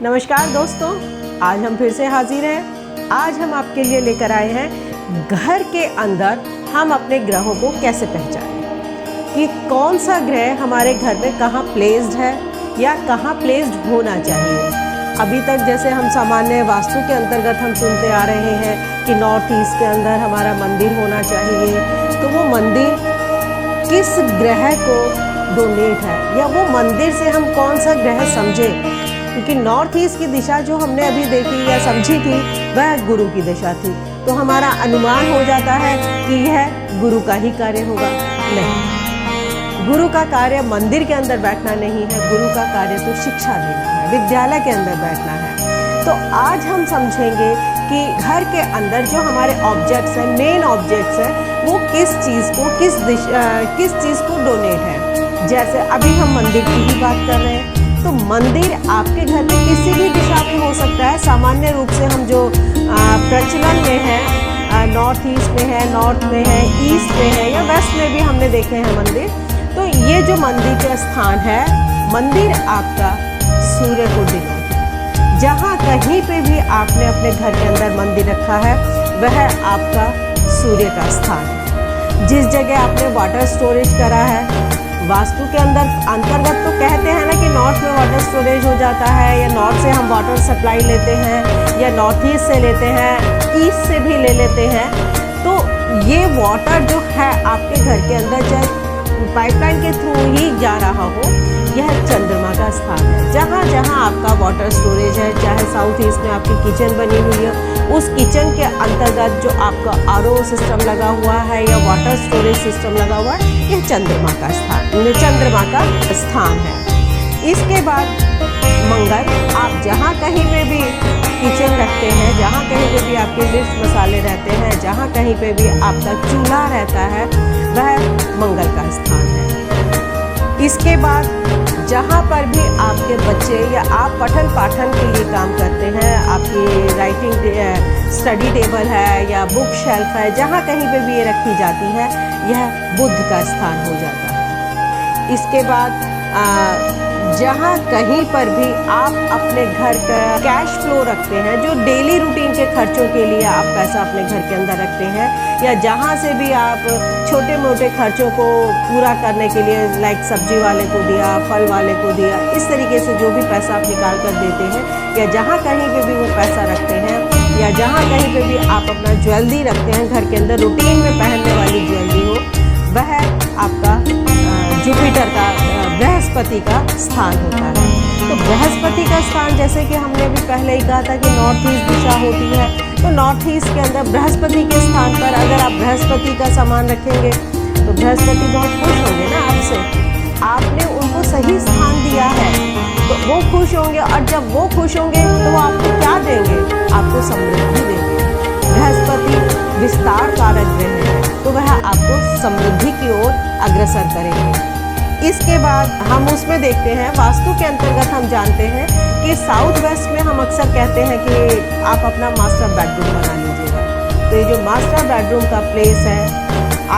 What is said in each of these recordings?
नमस्कार दोस्तों, आज हम फिर से हाजिर हैं। आज हम आपके लिए लेकर आए हैं घर के अंदर हम अपने ग्रहों को कैसे पहचानें कि कौन सा ग्रह हमारे घर में कहाँ प्लेस्ड है या कहाँ प्लेस्ड होना चाहिए। अभी तक जैसे हम सामान्य वास्तु के अंतर्गत हम सुनते आ रहे हैं कि नॉर्थ ईस्ट के अंदर हमारा मंदिर होना चाहिए, तो वो मंदिर किस ग्रह को डोनेट है या वो मंदिर से हम कौन सा ग्रह समझे, क्योंकि नॉर्थ ईस्ट की दिशा जो हमने अभी देखी या समझी थी वह गुरु की दिशा थी, तो हमारा अनुमान हो जाता है कि यह गुरु का ही कार्य होगा। नहीं, गुरु का कार्य मंदिर के अंदर बैठना नहीं है, गुरु का कार्य तो शिक्षा देना है, विद्यालय के अंदर बैठना है। तो आज हम समझेंगे कि घर के अंदर जो हमारे ऑब्जेक्ट्स हैं, मेन ऑब्जेक्ट्स हैं, वो किस चीज़ को डोनेट है। जैसे अभी हम मंदिर की ही बात कर रहे हैं, तो मंदिर आपके घर में किसी भी दिशा में हो सकता है। सामान्य रूप से हम जो प्रचलन में है, नॉर्थ ईस्ट में है, नॉर्थ में है, ईस्ट में है या वेस्ट में भी हमने देखे हैं मंदिर। तो ये जो मंदिर का स्थान है, मंदिर आपका सूर्य को डिनोट है। जहाँ कहीं पे भी आपने अपने घर के अंदर मंदिर रखा है वह आपका सूर्य का स्थान है। जिस जगह आपने वाटर स्टोरेज करा है, वास्तु के अंतर्गत तो कहते हैं ना कि नॉर्थ में वाटर स्टोरेज हो जाता है, या नॉर्थ से हम वाटर सप्लाई लेते हैं या नॉर्थ ईस्ट से लेते हैं, ईस्ट से भी ले लेते हैं। तो ये वाटर जो है आपके घर के अंदर चाहे पाइपलाइन के थ्रू ही जा रहा हो, यह चंद्रमा का स्थान है। जहाँ जहाँ आपका वाटर स्टोरेज है, चाहे साउथ ईस्ट में आपकी किचन बनी हुई है, उस किचन के अंतर्गत जो आपका आरओ सिस्टम लगा हुआ है या वाटर स्टोरेज सिस्टम लगा हुआ है, यह चंद्रमा का स्थान है। इसके बाद मंगल, आप जहाँ कहीं पे भी किचन रखते हैं, जहाँ कहीं पे भी आपके मिर्च मसाले रहते हैं, जहाँ कहीं पे भी आपका चूल्हा रहता है, वह मंगल का स्थान है। इसके बाद जहाँ पर भी आपके बच्चे या आप पठन पाठन के लिए काम करते हैं, आपकी राइटिंग स्टडी टेबल है या बुक शेल्फ है, जहाँ कहीं पे भी ये रखी जाती है, यह बुध का स्थान हो जाता है। इसके बाद जहाँ कहीं पर भी आप अपने घर का कैश फ्लो रखते हैं, जो डेली रूटीन के खर्चों के लिए आप पैसा अपने घर के अंदर रखते हैं, या जहाँ से भी आप छोटे मोटे खर्चों को पूरा करने के लिए, लाइक सब्जी वाले को दिया, फल वाले को दिया, इस तरीके से जो भी पैसा आप निकाल कर देते हैं, या जहाँ कहीं पे भी वो पैसा रखते हैं, या जहाँ कहीं पे भी आप अपना ज्वेलरी रखते हैं घर के अंदर, रूटीन में पहनने वाली ज्वेलरी हो, वह आपका जुपिटर का, बृहस्पति का स्थान होता है। तो बृहस्पति का स्थान, जैसे कि हमने अभी पहले ही कहा था कि नॉर्थ ईस्ट दिशा होती है, तो नॉर्थ ईस्ट के अंदर बृहस्पति के स्थान पर अगर आप बृहस्पति का सामान रखेंगे तो बृहस्पति बहुत खुश होंगे ना आपसे। आपने उनको सही स्थान दिया है तो वो खुश होंगे, और जब वो खुश होंगे तो वो आपको क्या देंगे? आपको समृद्धि देंगे। बृहस्पति विस्तार कारक ग्रह है, तो वह आपको समृद्धि की ओर अग्रसर करेंगे। इसके बाद हम उसमें देखते हैं, वास्तु के अंतर्गत हम जानते हैं कि साउथ वेस्ट में हम अक्सर कहते हैं कि आप अपना मास्टर बेडरूम बना लीजिएगा। तो ये जो मास्टर बेडरूम का प्लेस है,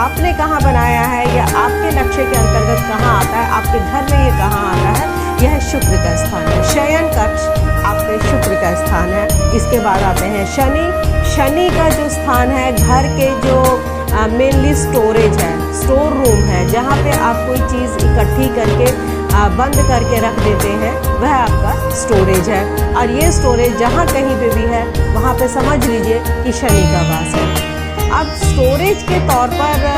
आपने कहाँ बनाया है या आपके नक्शे के अंतर्गत कहाँ आता है, आपके घर में ये कहाँ आता है, यह शुक्र का स्थान है। शयन कक्ष आपके शुक्र का स्थान है। इसके बाद आते हैं शनि। शनि का जो स्थान है, घर के जो मेनली स्टोरेज है, स्टोर रूम है, जहाँ पे आप कोई चीज़ इकट्ठी करके बंद करके रख देते हैं, वह आपका स्टोरेज है। और ये स्टोरेज जहाँ कहीं पे भी है, वहाँ पे समझ लीजिए कि शनि का वास है। अब स्टोरेज के तौर पर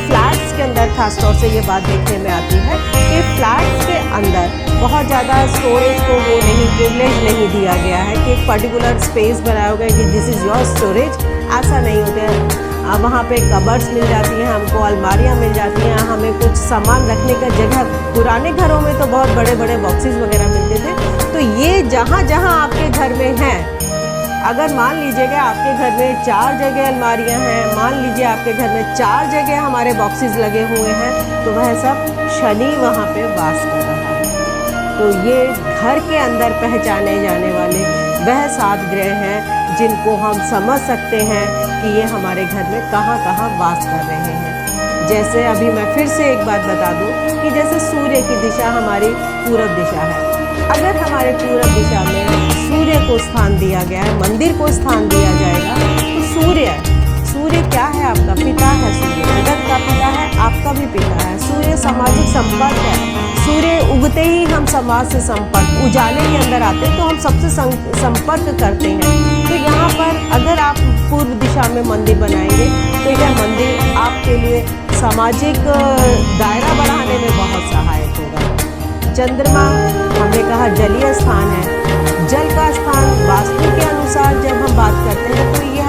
फ्लैट्स के अंदर खासतौर से ये बात देखने में आती है कि फ्लैट्स के अंदर बहुत ज़्यादा स्टोरेज को वो नहीं, प्रिविलेज नहीं दिया गया है कि एक पर्टिकुलर स्पेस बनाया होगा कि दिस इज़ योर स्टोरेज। ऐसा नहीं होता है। वहाँ पे कबर्ड्स मिल जाती हैं हमको, अलमारियाँ मिल जाती हैं, हमें कुछ सामान रखने का जगह। पुराने घरों में तो बहुत बड़े बड़े बॉक्सेस वगैरह मिलते थे। तो ये जहाँ जहाँ आपके घर में हैं, अगर मान लीजिएगा आपके घर में 4 जगह अलमारियाँ हैं, मान लीजिए आपके घर में 4 जगह हमारे बॉक्सेस लगे हुए हैं, तो वह सब शनि वहाँ पे वास कर रहा है। तो ये घर के अंदर पहचाने जाने वाले वह 7 ग्रह हैं जिनको हम समझ सकते हैं कि ये हमारे घर में कहाँ कहाँ वास कर रहे हैं। जैसे अभी मैं फिर से एक बात बता दूं कि जैसे सूर्य की दिशा हमारी पूरब दिशा है, अगर हमारे पूर्व दिशा में सूर्य को स्थान दिया गया है, मंदिर को स्थान दिया जाएगा, तो सूर्य क्या है? आपका पिता है। सूर्य जगत का पिता है, आपका भी पिता है। सूर्य सामाजिक संपर्क है। सूर्य उगते ही हम समाज से संपर्क, उजाले के अंदर आते हैं तो हम सबसे संपर्क करते हैं। तो यहाँ पर अगर आप पूर्व दिशा में मंदिर बनाएंगे तो यह मंदिर आपके लिए सामाजिक दायरा बढ़ाने में बहुत सहायक होगा। चंद्रमा हमने कहा जलीय स्थान है। जल का स्थान वास्तु के अनुसार जब हम बात करते हैं तो यह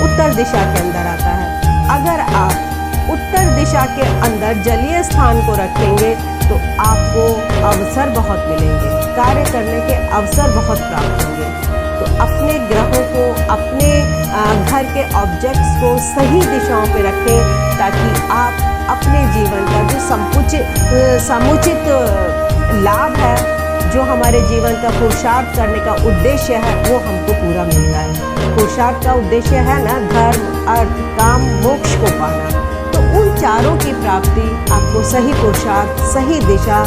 उत्तर दिशा के अंदर आता है। अगर आप उत्तर दिशा के अंदर जलीय स्थान को रखेंगे तो आपको अवसर बहुत मिलेंगे, कार्य करने के अवसर बहुत प्राप्त होंगे। तो अपने ग्रहों को, अपने घर के ऑब्जेक्ट्स को सही दिशाओं पे रखें ताकि आप अपने जीवन का जो समुचित लाभ है, जो हमारे जीवन का पुरुषार्थ करने का उद्देश्य है, वो हमको पूरा मिलता है। पुरुषार्थ का उद्देश्य है ना धर्म, अर्थ, काम, मोक्ष को पाना। तो उन चारों की प्राप्ति आपको सही पुरुषार्थ, सही दिशा,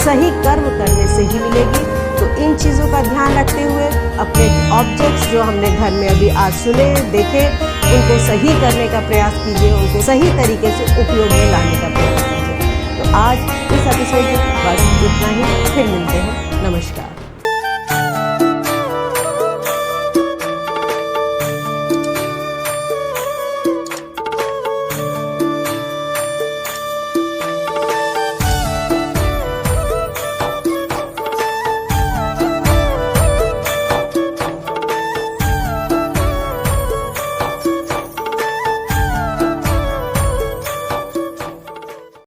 सही कर्म करने से ही मिलेगी। तो इन चीज़ों का ध्यान रखते हुए अपने ऑब्जेक्ट्स जो हमने घर में अभी आज सुने, देखे, उनको सही करने का प्रयास कीजिए, उनको सही तरीके से उपयोग में लाने का प्रयास कीजिए। तो आज इस एपिसोड में बस इतना ही। फिर मिलते हैं। नमस्कार।